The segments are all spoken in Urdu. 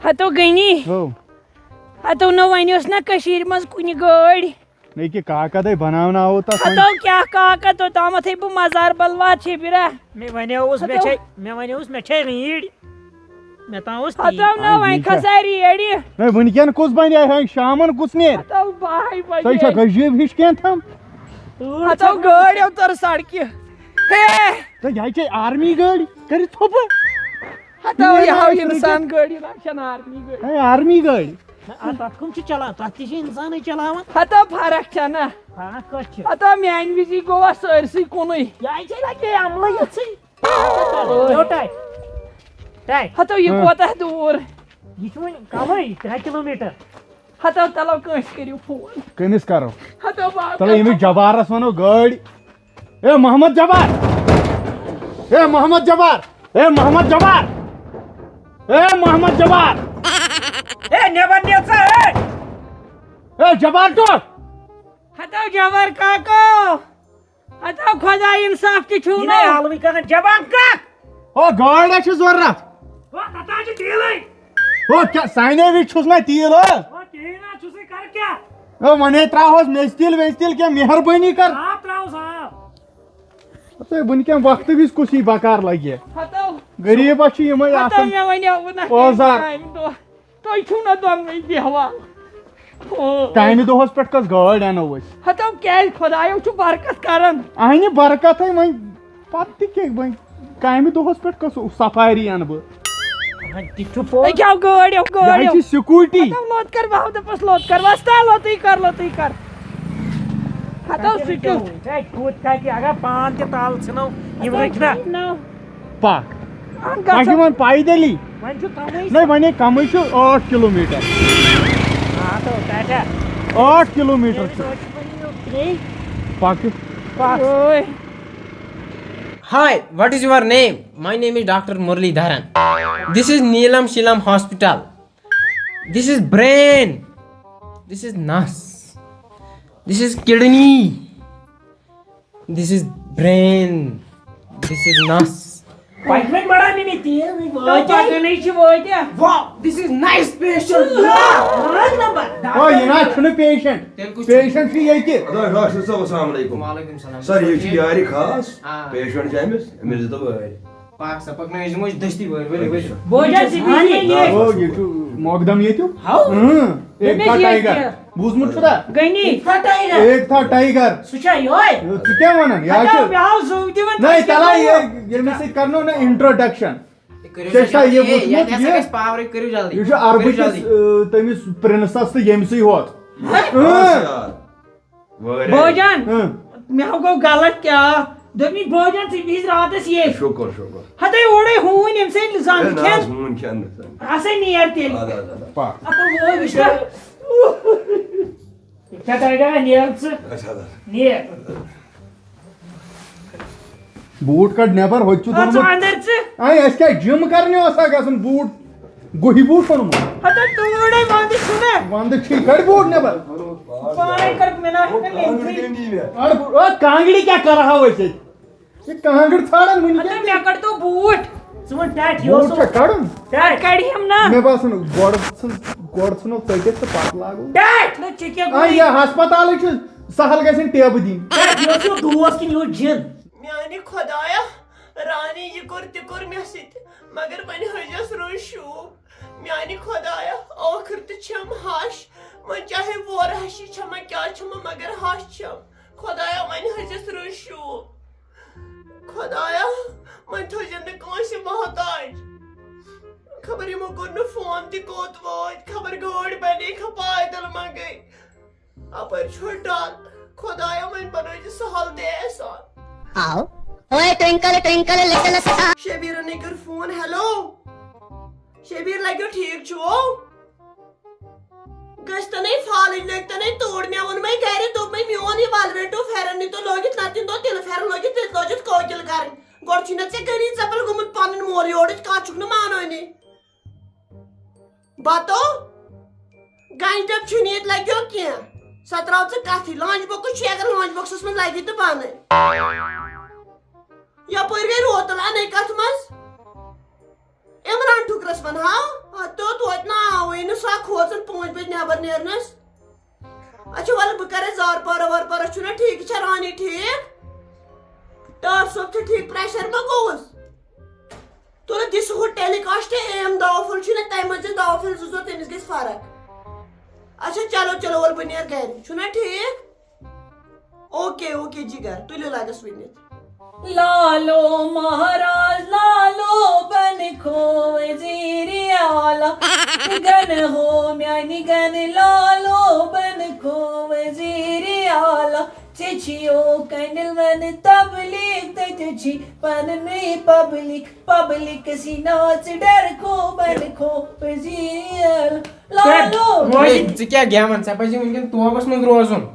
ہتو گنی ہتو نو ونیوس نا کشیر مز کنی گاڑی نہیں کاکد بناونا آو تس ہتو کیا کاکد توتامت ہے بہ مزار بلوات شبرا میں ونیوس مے چھے ریڑ میں تاوس تی ہتو نو ون کھسا ریڑی نہیں ونکین کس بن شامن کس نیر ہتو باہی تہ بجے عجیب ہش کین تھم ہتو گاڑی تر سڑکہ تو یہ آرمی گاڑی کر تھوپ ہتو یہ انسان گاڑی رکھن آرمی گاڑی آرمی گاڑی تت کم چلاوان تت تہ انسان چلاوان ہتو فرق چھنا فرق کت چھ ہتو میانہ وزی گوا سرسی کن یہ چھ لگے عملہ یتھ ہتو یہ کوتہ دور یہ چھ ون کمے 3 کلومیٹر ہتو تلو کنس کریو فون کمس کرو ہتو چلو امس جبارس ونو گاڑی اے محمد جبار اے محمد جبار اے محمد جبار اے محمد جبار اے نیبر نیژ اے جبار تو ہتو جبر کاکو ہتو خدا انصاف تہ چھو یہ حالوی کرن جبان کک او گاڑی چھ ضرورت وہ تتا چھ تیلے او کیا سانے وچ چھس نا تیل وہ تینا چھسے کر کیا او منے تراوس میستیل ویستیل کیا مہربانی کر آپ تراو صاحب تو ونکین وقت وز کسی بکار لگے ہتو غریب چھ یمے ہتو آسان مے ونیو نا اوزار تُہۍ چھو نا دۄنوٕے بیٚہوان کامہ دۄہس پٮ۪ٹھ کس گاڑی انو أسۍ ہتو کیٛازِ خۄدایو چھُ برکت کران اہنہِ برکت ہے وۄنۍ پتہٕ تہِ کیٛاہ وۄنۍ کامہِ دۄہس پٮ۪ٹھ کس سفاری انہٕ بہٕ کیٛاہ گٲڑیو یہِ حظ چھِ سکوٗٹی ہتو لوت کر بہو دپس لوت کر وستا لوتٕے کر ہتو سُہ کوٗت کتہِ اگر پان تہِ تال ژھٕنو یِم رٔکھۍ نا پکھ پکھ وۄنۍ پیدلی وۄنۍ چھُ کمٕے نہ وۄنۍ کمٕے چھُ 8 کلومیٹر تو ٹاٹا 8 کلومیٹر چھُ پکھ اوے Hi, what is your name? My name is Dr. Murli Dharan. This is Neelam Shilam Hospital. This is brain. This is nas. This is kidney. This is brain. This is nas. پکنک بڑھانی نہیں تیل پکنٕے چھِ وٲتۍ Wow, this is nice patient. او یہِ نہ چھُنہٕ پیشنٹ پیشنٹ چھُ ییٚتہِ ڈاکٹر صاحب السلام علیکم وعلیکم السلام. سر یہ چھ یاری خاص ہاں. پیشنٹ چھ امس دِتو وٲرۍ پاک سا پکنٲیِو أسۍ دِمو أسۍ دٔستی وٲرۍ ؤلِو ؤلِو. بوجا ژٕ او یہِ چھُ مۄقدم ییٚتیُک ایک تھا ٹائگر بوٗزمُت چھُ نا گنی ایک تھا ٹائگر سُہ چھا یہوے ژٕ کیٛاہ وَنان یہِ حظ ہتو چھُ مےٚ آو زوٗ دِوان نہیں تلا ییٚمِس سۭتۍ کرنو نا انٹروڈکشن ژےٚ چھا یہِ وٕچھمُت یتھ ہسا یہِ گژھِ پاورٕے کٔرِو جلدی. یہِ چھُ عربہٕ کِس تٔمِس پرنسس تہٕ ییٚمسٕے ہوت بوجان مےٚ گوٚو غلط کیٛاہ دوٚپمِس بوجان ژٕ بِہِز راتس ییٚتۍ شکر شکر ہتو اوڑے ہوٗنۍ ییٚمہِ سۭتۍ زن نہ کھٮ۪ن مون کھٮ۪ن ہسا نیر تیٚلہِ پکھ ہتو وٲے وٕچھ کیا ٹائگر نیل ژٕ اچھا نیل بوٗٹ کڑ نٮ۪بر ہوٚتہِ چھُ ژٕ دوٚنمُت انٛدر ژٕ أسۍ کیٛاہ جِم کرنہِ اوسا گژھُن بوٗٹ گُہہِ بوٗٹ اوٚنمُت ہتو توڑے ونٛدٕ چھُنا ونٛدٕ چھی کڑ بوٗٹ نٮ۪بر پانے کر مےٚ نا ہٮ۪کان لیٚنٛگتھٕے کانگڑِ کیٛاہ کرہاو أسۍ ییٚتہِ یہِ کانگٕر ژھانڈان ہتو وٕنکٮ۪ن مےٚ کڑ تو بوٗٹ ژٕ وَن ٹاٹھ بوٗٹ چھا کڑُن ٹاٹھ کڑہم نا مےٚ باسان گۄڈٕ ژھٕنو ژٔٹِتھ تہٕ پتہٕ لاگو ٹاٹھ نہ ژےٚ کیٛاہ یہِ ہسپتالٕے چھُ سہل گژھن ٹیبہٕ دِنۍ ٹاٹھ یہ اوس دوس کِنہٕ یہِ اوس جِن میانہِ خۄدایا رانی یہِ کوٚر تہِ کوٚر مےٚ سۭتۍ مگر وۄنۍ حجس روٗز شوٗب میانہِ خۄدایا ٲخٕر تہِ چھم ہش وۄنۍ چاہے وورٕ ہشی چھما کیٛاہ چھما مگر ہش چھم خۄدایا وۄنۍ حجس روٗز شوٗب خۄدایا وۄنۍ تھٲیزٮ۪م نہٕ کٲنٛسہِ محتاج خبر یِمو کوٚر نہٕ فون تہِ کوٚت وٲتۍ خبر گٲڑۍ بنیکھا پایدل ما گٔے اپٲرۍ چھُ ڈر خۄدایا وۄنۍ بنٲیزِ سہل تہِ احسان شبیٖرن کٔر فون ہیلو شبیٖر لگیو ٹھیٖک چھُو گژھِ تَنے فالٕنۍ لٔگۍ تَنے توڑ مےٚ ووٚنمَے گرِ دوٚپمَے میون یہِ ولویٹو پھٮ۪رن نی تو لٲگِتھ نتہٕ دِنۍ تو تِلہٕ پھٮ۪رن لٲگِتھ تِتہِ لٲجِتھ قٲکِل کرٕنۍ گۄڈٕ چھُے نا ژےٚ گٔنی ژپل گوٚمُت پنٕنۍ مول یورٕچ کتھ چھُکھ نہٕ مانٲنی بتو گنجہِ ڈبہٕ چھُنہٕ ییٚتہِ لگیو کینٛہہ سۄ تراو ژٕ کتھٕے لانچ بۄکٕس چھُے اگر لانچ بۄکسس منٛز لگی تہٕ بنٲے یپٲرۍ گٔے روتل انے کتھ منٛز عمران ٹھکرس ون ہاں تو توت نا آوے نا سا کھوژن 5 بج نیبر نیرنس اچھا ول بہ کرے زار پارا چھنا ٹھیک چھ رانی ٹھیک ٹار صوب چھ ٹھیک پریشر ما گوس تو دس ہو ٹیلی کاسٹ ایم دوا پھل چھنا تمہ مز دوا پھل زو تمس گژھِ فرق اچھا چلو ول بہ نیر گھر چھنا ٹھیک اوکے جگر تلیو لگس ونت لالو مہاراج لالو بن کھو وزیر اعلیٰ گن ہو میانی گن لالو بن کھو وزیر اعلیٰ چچیو کنل ون تبلیغ تچی پننی پبلک سی ناچ ڈر کو بن کھو وزیر اعلیٰ لالو ژٕ کیٛاہ گٮ۪وان ژےٚ پزی وٕنکٮ۪ن توبس منٛز روزُن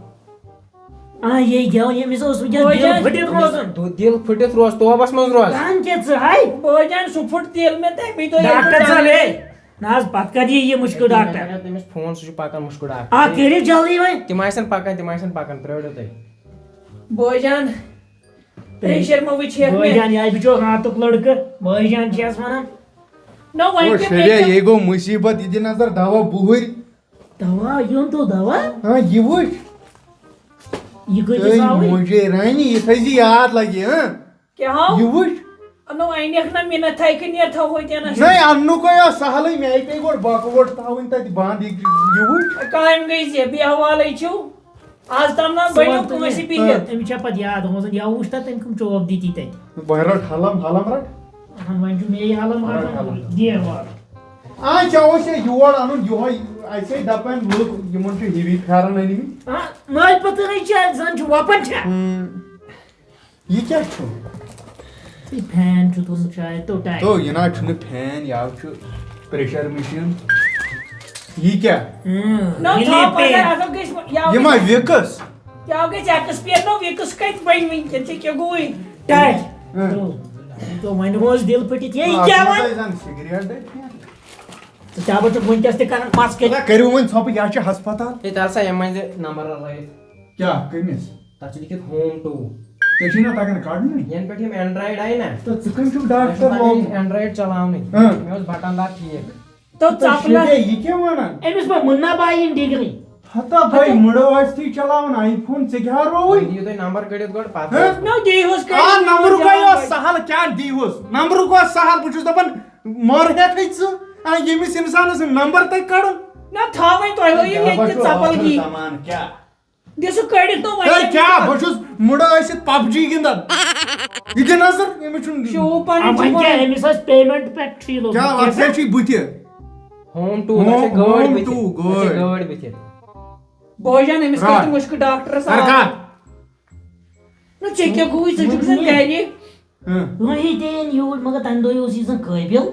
یہ گیون ییٚمِس اوس وٕنکٮ۪س دِل پھٕٹِتھ روزُن دل پھٕٹِتھ روز توبس منٛز روز کان کیٛاہ ژٕ ہاے بوجان سُہ پھُٹ دِل مےٚ تَمی دۄہ ڈاکٹر صٲب ہے نہ حظ پتہٕ کر یہِ مُشکِل ڈاکٹر تٔمِس فون سُہ چھُ پکان مُشکُل ڈاکٹر آ کٔرِو جلدی وۄنۍ تِم آسن پکان پرٛٲرِو تُہۍ بوجان پریشر ما وٕچھِ بٲے جان یہِ بِچو راتُک لڑکہٕ بٲے جان چھَس ونان نہ وۄنۍ کیٛاہ شریا یہ گو مصیبت یہ نظر دوا بہر دوا یون تو دوا ہاں یہ وچ یہِ کۭتِس آوٕے مجھے رانی یہ تھیزی یاد لگی ہاں کیٛاہ ہاو یہ وچ نو اینیکھ نہ مِنت تھایکھ نیر تھاو ہوتینس نہیں انو کو یا سہلے میں پے گوڑ باک ووٹ تھاون تت باند یہ وچ کامہِ گٔے زِ بے حوالے چھِو آز تام نہ بنیو کٲنٛسہِ بِہِتھ أمِس چھا پتہٕ یاد ہومُت یا وٕچھ تتھ تٔمۍ کٕم چوب دِتی تتہِ بہرٹ حلم رٹ وۄنۍ چھُ مے حالم دیر وار آ چاوش یور انن یہ ایسے دپان لوک یمن چھ ہیوی پھیرن انمی مٲلۍ پتہٕ چھا زن چھُ وۄپن چھا یہ کیا چھ فین چھُ تھوٚمُت شاید توٚتام تو یہ نا چھن فین یا چھ پریشر مشین یہ کیا نو تھاو پتہ اگر گژھِ یہ ما وکس کیٛاہ گژھِ ایکسپیر نو وِکس کتہِ بنہِ وٕنکٮ۪ن ژےٚ کیٛاہ گوٚوُے تو وۄنۍ روز دِل پھٕٹِتھ ہے یہِ کیٛاہ وۄنۍ سگریٹ ژٕ کیٛاہ بہٕ چھُکھ وٕنکٮ۪س تہِ کران مس کٔرِتھ کرو ون ژھوپ یہ چھ ہسپتال ہے تل سا یِم منٛزٕ نمبر لٲگِتھ کیا کمس تتھ چھُ لیکھِتھ ہوم ٹوٗ ژےٚ چھی نا تگان کڑنی ینہٕ پٮ۪ٹھ یِم اینڈرایڈ آیہِ نا تو ژٕ کم چھُکھ ڈاکٹر لوگ اینڈرایڈ چلاونٕے ہاں. مےٚ اوس بٹن دار ٹھیٖک تو ژپلس یہ کیا ونان أمِس ما مُنّا باین ڈگری ہتا بھائی مڑو آس تھی چلاون آئی فون ژےٚ کیٛاہ رووٕے وۄنۍ دِیِو تُہۍ نمبر کٔڑِتھ گۄڈٕ پتہٕ نو دیٖہُس آ نمبر کو سہل کیا دیوس نمبر کو سہل بہ چھُس دپان مر ہیکھے ژٕ ییٚمِس انسانس نمبر تہ کڑُن نہ تھاو وۄنۍ تۄہہِ ہٲیِو ییٚتہِ ژپل گی کیا دِ سُہ کٔڑِتھ نو ہے وۄنۍ کیا بہ چھُس مڑو ٲسِتھ پب جی گِنٛدان یہِ دِ نظر أمِس چھُنہٕ شوٗب پنٕنۍ وۄنۍ کیٛاہ أمِس ٲس پیمنٹ پٮ۪ٹھ چھُ یہِ کیا لوٚگمُت وتھ چھُی بٕتھِ ہوم ٹوٗ تتھ چھِ گٲڑۍ Home بٕتھِ tool, تتھ چھِ گٲڑۍ. گٲڑۍ بٕتھِ بوجان أمِس کٔرۍ مُشکہٕ ڈاکٹرس کر کتھ نہ ژےٚ کیٛاہ گوٚوُے ژٕ چھُکھ زن گرِ وۄنۍ دِیِن یوٗرۍ مگر تمہِ دۄہ اوس یہِ زن قٲبِل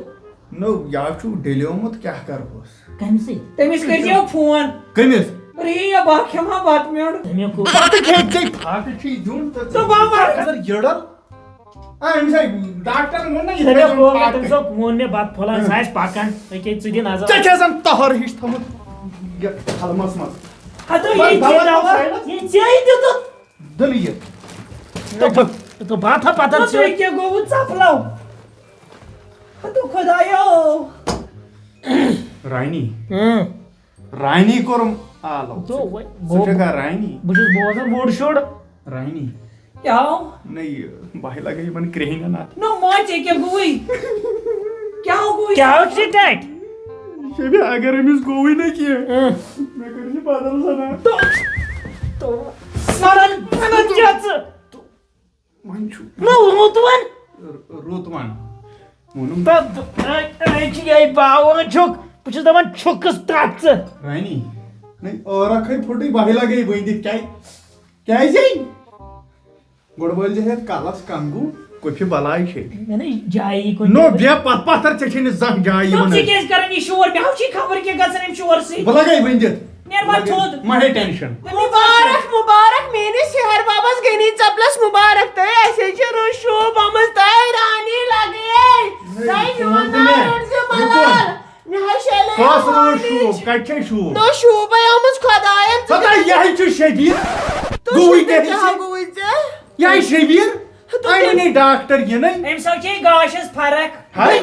نو یا چھُ ڈیلیومُت کیٛاہ کرہوس کمہِ سۭتۍ تٔمِس کٔرزیو فون کٔمِس ریا بہٕ کھٮ۪مہٕ ہا بتہٕ میوٚنٛڈ تٔمۍ کوٚر پتہٕ کھیٚکھ ژےٚ پھاکہٕ چھُی دیُن ژٕ بامبر اگر یٔڑل أمِس ڈاکٹر ووٚن نا یہِ تٔمۍ تھٲیزیون کوٚر پھاکہٕ. تٔمِس ووٚن مےٚ بتہٕ پھوٚلان سُہ آسہِ پکان أکے ژٕ دِ نظر ژےٚ چھےٚ زن تہر ہِش تھٲومٕژ یتھ حلمس منٛز ہتو بس یہِ دوا دوا سایڈس. یہِ ژےٚ دِتُکھ دِل یہِ تو بات ہے پتہ تۄہہِ کیٛاہ گوٚوُ ژپلو ہتو خۄدایا رانی رانی کوٚرُم آلو تو ژٕ چھکھا رانی بہٕ چھُس بوزان موٚڑ شوٚڑ رانی کیٛاہ آو نہ یہِ بہہِ لگے یِمن کرٛیہنٮ۪ن اتھ نو ما ژےٚ کیٛاہ گوٚوُے کیٛاہ گوٚوُے کیٛاہ چھُ تتہِ شبی اگر أمِس گوٚوُے نہٕ کینٛہہ مےٚ کٔرۍ یہِ بدل سنا سنن کیٛاہ ژٕ وۄنۍ چھُ نہ رُت وۄنۍ رُت ون ووٚنُم چھِ یِہے باوان چھُکھ بہٕ چھُس دپان چھُکس ترٛکھ ژٕ رانی نہیں ٲرکھ کھٔتۍ پھُٹٕے بہہِ لگے ؤنِتھ کیٛازِ گۄڈٕ وٲلۍ زِ ہیٚتھ کلس کنگوٗ کُفہِ بلاے چھے جایی نو بے پتھ پتھر ژےٚ چھے نہٕ زانٛہہ جاے ژٕ یِوان کیٛازِ کران یہِ شور مےٚ ہاو چھِ خبر کیٛاہ گژھان اَمہِ شور سۭتۍ بہٕ لگے ؤنِتھ نیر وۄنۍ تھوٚد ما ہے ٹینشن مبارک مبارک میٲنِس ہیہر بابس گٔنی ژپلس مبارک تۄہہِ اَسہِ حظ چھِ رٕژ شوٗب آمٕژ تۄہہِ رانی لگے تۄہہِ میون ناو رٔٹزِ ملال مےٚ حظ شیلے کۄس روٗد شوٗب کتہِ چھے شوٗب نو شوٗبے آمٕژ خۄداین پتہ یہِ چھُ شبیٖر تُہۍ گوٚوُے کیٛاہ کیٛازِ گوٚوُے ژےٚ یہِ شبیٖر Ay doctor yine. أمۍ سۭتۍ چھے گاشَس فرق. Hay.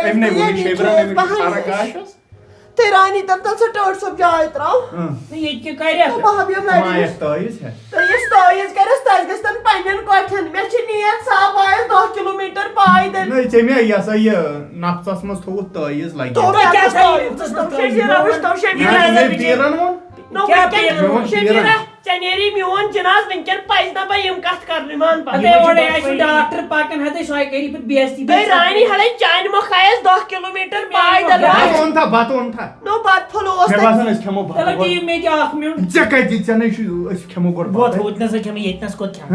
Emne Te Rani tam tal se tört sab jai trau. ییٚتہِ کیٛاہ کَرٮ۪کھ؟ Bahabiyam Ma ladi. yahtayız he. Te ye stoyes keres tasgestan painen koithan. Me chhi niyat sab ayas 10 kilometer paydal. Ne çemi yasa ya nafsasmaz tavut tayız like. To Bak, kya gel sen stoyes? yürü, Tam stoyes. şey ravish tam şey Yürü, bir. yürü. Ne piran mı? No Kya we piran? can. Shemira, chaneri mion jinas vinkel paisna ba yum kat karniman pa. ہتے اوڑے آسہِ ڈاکٹر پکان ہتے سۄے کٔری پتہٕ بےٚعزتی. Te Rani halay chain mo khayas 10 kilometer paydal. Bat on tha. No bat follow Ne basan es kemo چلو bat. دِیِو مےٚ تہِ اکھ میوٗنٹ. Çakay ditsene şu es kemo gor. بہٕ تھوٚوُت نہ سا کھٮ۪مہٕ ییٚتہِ نس کوٚت کھٮ۪مہٕ.